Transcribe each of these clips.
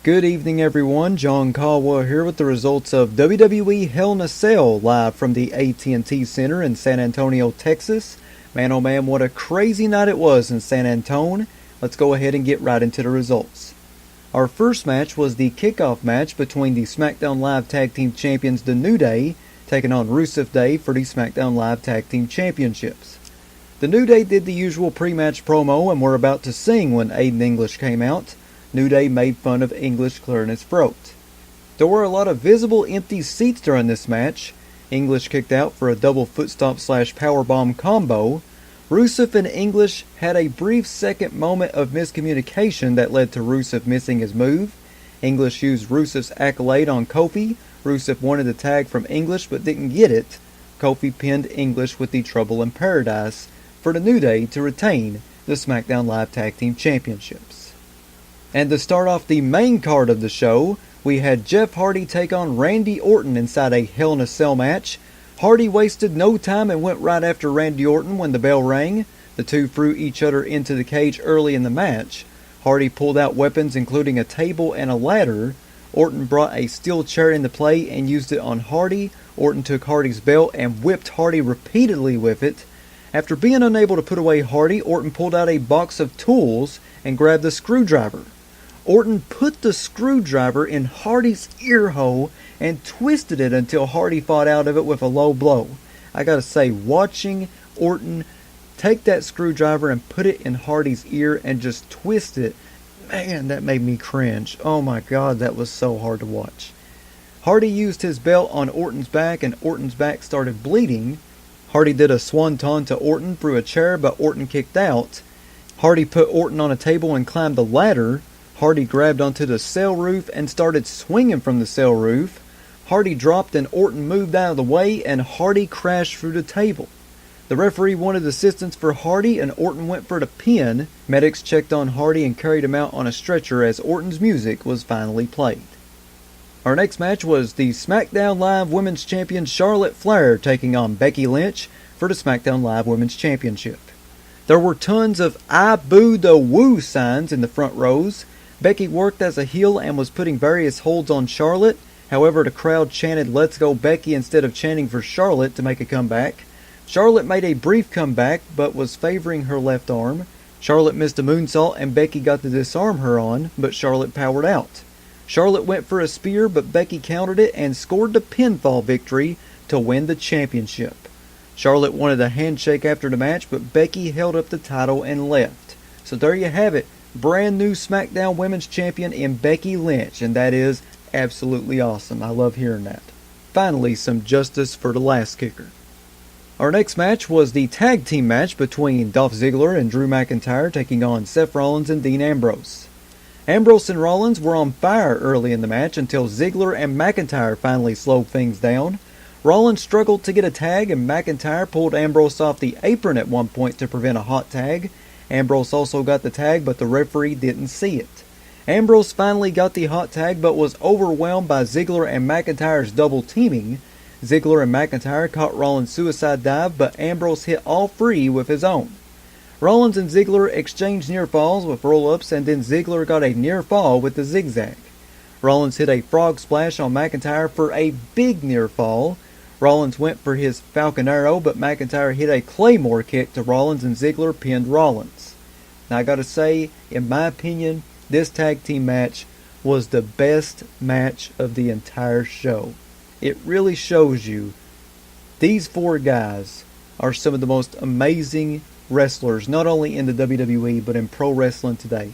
Good evening, everyone. John Caldwell here with the results of WWE Hell in a Cell live from the AT&T Center in San Antonio, Texas. Man, oh man, what a crazy night it was in San Antone. Let's go ahead and get right into the results. Our first match was the kickoff match between the SmackDown Live Tag Team Champions The New Day taking on Rusev Day for the SmackDown Live Tag Team Championships. The New Day did the usual pre-match promo and were about to sing when Aiden English came out. New Day made fun of English clearing his throat. There were a lot of visible empty seats during this match. English kicked out for a double footstomp / powerbomb combo. Rusev and English had a brief second moment of miscommunication that led to Rusev missing his move. English used Rusev's accolade on Kofi. Rusev wanted the tag from English but didn't get it. Kofi pinned English with the Trouble in Paradise for the New Day to retain the SmackDown Live Tag Team Championships. And to start off the main card of the show, we had Jeff Hardy take on Randy Orton inside a Hell in a Cell match. Hardy wasted no time and went right after Randy Orton when the bell rang. The two threw each other into the cage early in the match. Hardy pulled out weapons including a table and a ladder. Orton brought a steel chair into play and used it on Hardy. Orton took Hardy's belt and whipped Hardy repeatedly with it. After being unable to put away Hardy, Orton pulled out a box of tools and grabbed a screwdriver. Orton put the screwdriver in Hardy's ear hole and twisted it until Hardy fought out of it with a low blow. I gotta say, watching Orton take that screwdriver and put it in Hardy's ear and just twist it, man, that made me cringe. Oh my god, that was so hard to watch. Hardy used his belt on Orton's back and Orton's back started bleeding. Hardy did a swanton to Orton through a chair, but Orton kicked out. Hardy put Orton on a table and climbed the ladder. Hardy grabbed onto the cell roof and started swinging from the cell roof. Hardy dropped and Orton moved out of the way and Hardy crashed through the table. The referee wanted assistance for Hardy and Orton went for the pin. Medics checked on Hardy and carried him out on a stretcher as Orton's music was finally played. Our next match was the SmackDown Live Women's Champion Charlotte Flair taking on Becky Lynch for the SmackDown Live Women's Championship. There were tons of "I boo the woo" signs in the front rows. Becky worked as a heel and was putting various holds on Charlotte. However, the crowd chanted "Let's go Becky" instead of chanting for Charlotte to make a comeback. Charlotte made a brief comeback but was favoring her left arm. Charlotte missed a moonsault and Becky got to disarm her on, but Charlotte powered out. Charlotte went for a spear but Becky countered it and scored the pinfall victory to win the championship. Charlotte wanted a handshake after the match but Becky held up the title and left. So there you have it. Brand new SmackDown Women's Champion in Becky Lynch, and that is absolutely awesome. I love hearing that. Finally, some justice for the last kicker. Our next match was the tag team match between Dolph Ziggler and Drew McIntyre taking on Seth Rollins and Dean Ambrose. Ambrose and Rollins were on fire early in the match until Ziggler and McIntyre finally slowed things down. Rollins struggled to get a tag and McIntyre pulled Ambrose off the apron at one point to prevent a hot tag. Ambrose also got the tag, but the referee didn't see it. Ambrose finally got the hot tag, but was overwhelmed by Ziggler and McIntyre's double teaming. Ziggler and McIntyre caught Rollins' suicide dive, but Ambrose hit all three with his own. Rollins and Ziggler exchanged near falls with roll-ups, and then Ziggler got a near fall with the zigzag. Rollins hit a frog splash on McIntyre for a big near fall. Rollins went for his Falcon Arrow, but McIntyre hit a Claymore kick to Rollins and Ziggler pinned Rollins. Now I gotta say, in my opinion, this tag team match was the best match of the entire show. It really shows you these four guys are some of the most amazing wrestlers, not only in the WWE, but in pro wrestling today.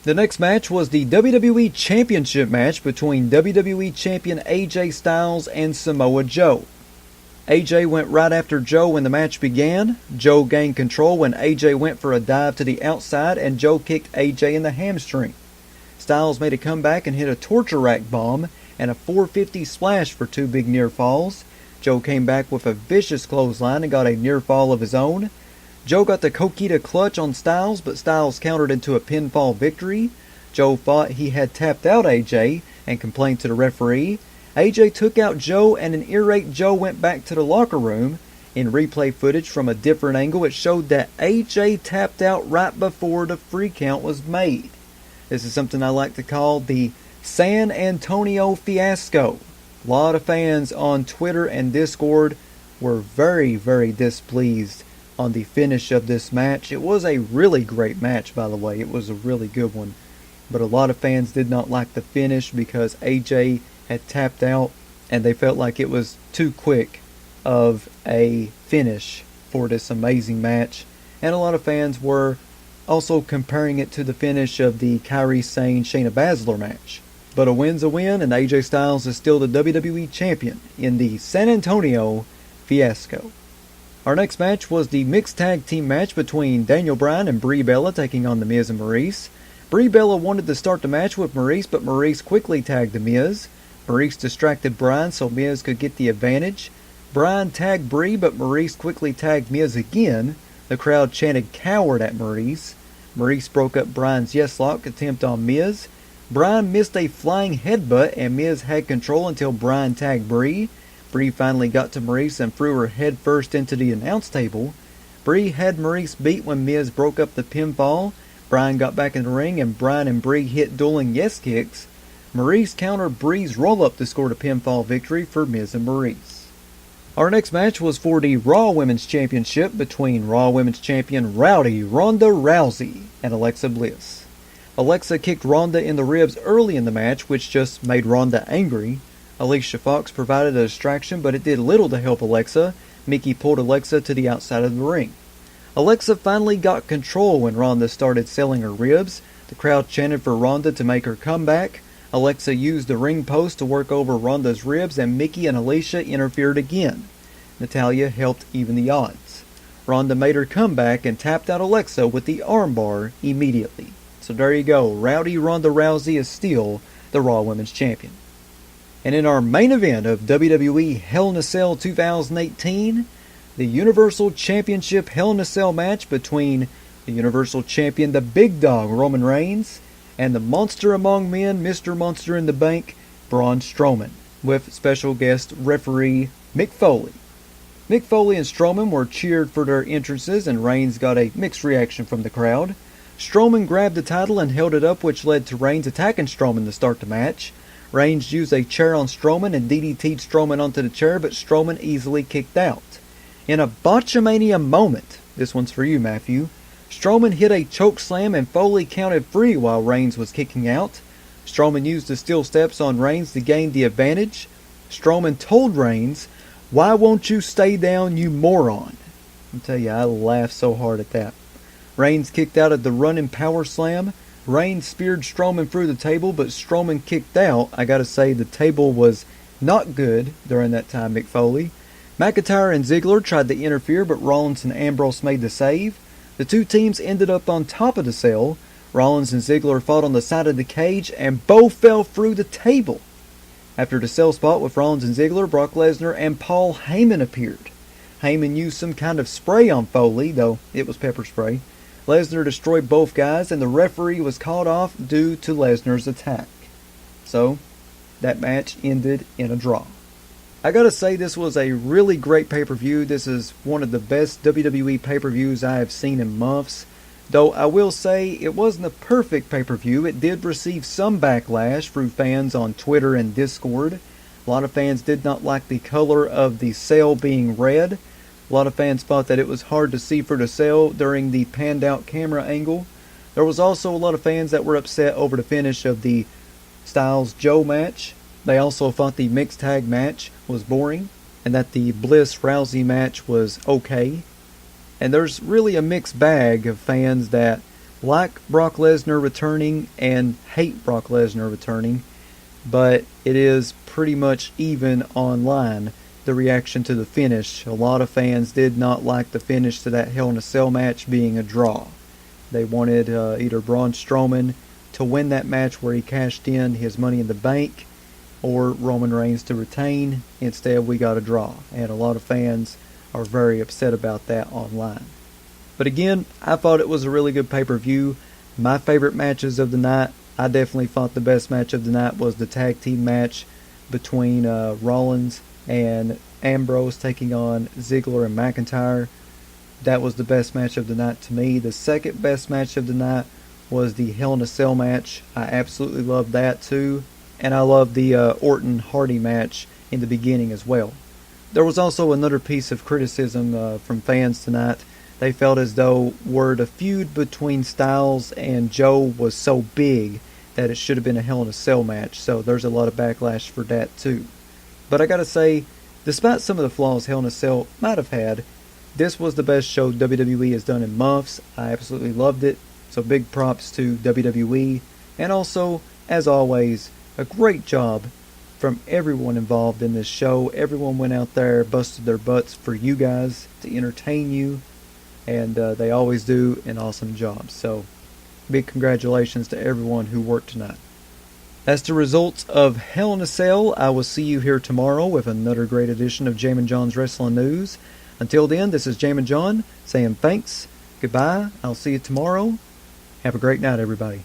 The next match was the WWE Championship match between WWE Champion AJ Styles and Samoa Joe. AJ went right after Joe when the match began. Joe gained control when AJ went for a dive to the outside and Joe kicked AJ in the hamstring. Styles made a comeback and hit a torture rack bomb and a 450 splash for two big near falls. Joe came back with a vicious clothesline and got a near fall of his own. Joe got the Coquina clutch on Styles, but Styles countered into a pinfall victory. Joe thought he had tapped out AJ and complained to the referee. AJ took out Joe and an irate Joe went back to the locker room. In replay footage from a different angle, it showed that AJ tapped out right before the free count was made. This is something I like to call the San Antonio fiasco. A lot of fans on Twitter and Discord were very, very displeased on the finish of this match. It was a really great match, by the way. It was a really good one. But a lot of fans did not like the finish because AJ had tapped out and they felt like it was too quick of a finish for this amazing match. And a lot of fans were also comparing it to the finish of the Kairi Sane Shayna Baszler match. But a win's a win, and AJ Styles is still the WWE Champion in the San Antonio fiasco. Our next match was the mixed tag team match between Daniel Bryan and Brie Bella taking on The Miz and Maurice. Brie Bella wanted to start the match with Maurice, but Maurice quickly tagged The Miz. Maurice distracted Bryan so Miz could get the advantage. Bryan tagged Brie, but Maurice quickly tagged Miz again. The crowd chanted "coward" at Maurice. Maurice broke up Bryan's yes lock attempt on Miz. Bryan missed a flying headbutt and Miz had control until Bryan tagged Brie. Brie finally got to Maurice and threw her head first into the announce table. Brie had Maurice beat when Miz broke up the pinfall. Bryan got back in the ring and Bryan and Brie hit dueling yes kicks. Maurice countered Brie's roll-up to score the pinfall victory for Miz and Maurice. Our next match was for the Raw Women's Championship between Raw Women's Champion Rowdy Ronda Rousey and Alexa Bliss. Alexa kicked Ronda in the ribs early in the match, which just made Ronda angry. Alicia Fox provided a distraction, but it did little to help Alexa. Mickie pulled Alexa to the outside of the ring. Alexa finally got control when Ronda started selling her ribs. The crowd chanted for Ronda to make her comeback. Alexa used the ring post to work over Ronda's ribs, and Mickie and Alicia interfered again. Natalya helped even the odds. Ronda made her comeback and tapped out Alexa with the armbar immediately. So there you go, Rowdy Ronda Rousey is still the Raw Women's Champion. And in our main event of WWE Hell in a Cell 2018, the Universal Championship Hell in a Cell match between the Universal Champion, the Big Dog, Roman Reigns, and the Monster Among Men, Mr. Monster in the Bank, Braun Strowman, with special guest referee Mick Foley. Mick Foley and Strowman were cheered for their entrances, and Reigns got a mixed reaction from the crowd. Strowman grabbed the title and held it up, which led to Reigns attacking Strowman to start the match. Reigns used a chair on Strowman and DDT'd Strowman onto the chair, but Strowman easily kicked out. In a botchamania moment, this one's for you, Matthew, Strowman hit a choke slam and Foley counted free while Reigns was kicking out. Strowman used the steel steps on Reigns to gain the advantage. Strowman told Reigns, "Why won't you stay down, you moron?" I tell you, I laughed so hard at that. Reigns kicked out of the running power slam. Reigns speared Strowman through the table, but Strowman kicked out. I gotta say, the table was not good during that time, Mick Foley. McIntyre and Ziggler tried to interfere, but Rollins and Ambrose made the save. The two teams ended up on top of the cell. Rollins and Ziggler fought on the side of the cage, and both fell through the table. After the cell spot with Rollins and Ziggler, Brock Lesnar and Paul Heyman appeared. Heyman used some kind of spray on Foley, though it was pepper spray. Lesnar destroyed both guys, and the referee was called off due to Lesnar's attack. So, that match ended in a draw. I gotta say, this was a really great pay-per-view. This is one of the best WWE pay-per-views I have seen in months. Though I will say, it wasn't a perfect pay-per-view. It did receive some backlash through fans on Twitter and Discord. A lot of fans did not like the color of the cell being red. A lot of fans thought that it was hard to see through the cell during the panned out camera angle. There was also a lot of fans that were upset over the finish of the Styles-Joe match. They also thought the mixed tag match was boring, and that the Bliss-Rousey match was okay. And there's really a mixed bag of fans that like Brock Lesnar returning and hate Brock Lesnar returning, but it is pretty much even online, the reaction to the finish. A lot of fans did not like the finish to that Hell in a Cell match being a draw. They wanted either Braun Strowman to win that match where he cashed in his Money in the Bank, or Roman Reigns to retain. Instead, we got a draw, and a lot of fans are very upset about that online. But again, I thought it was a really good pay-per-view. My favorite matches of the night, I definitely thought the best match of the night was the tag team match between Rollins and Ambrose taking on Ziggler and McIntyre. That was the best match of the night to me. The second best match of the night was the Hell in a Cell match. I absolutely loved that too. and I love the Orton-Hardy match in the beginning as well. There was also another piece of criticism from fans tonight. They felt as though the feud between Styles and Joe was so big that it should have been a Hell in a Cell match, so there's a lot of backlash for that too. But I gotta say, despite some of the flaws Hell in a Cell might have had, this was the best show WWE has done in months. I absolutely loved it, so big props to WWE, and also, as always, a great job from everyone involved in this show. Everyone went out there, busted their butts for you guys to entertain you, and they always do an awesome job. So, big congratulations to everyone who worked tonight. That's the results of Hell in a Cell. I will see you here tomorrow with another great edition of Jamin John's Wrestling News. Until then, this is Jamin John saying thanks, goodbye, I'll see you tomorrow. Have a great night, everybody.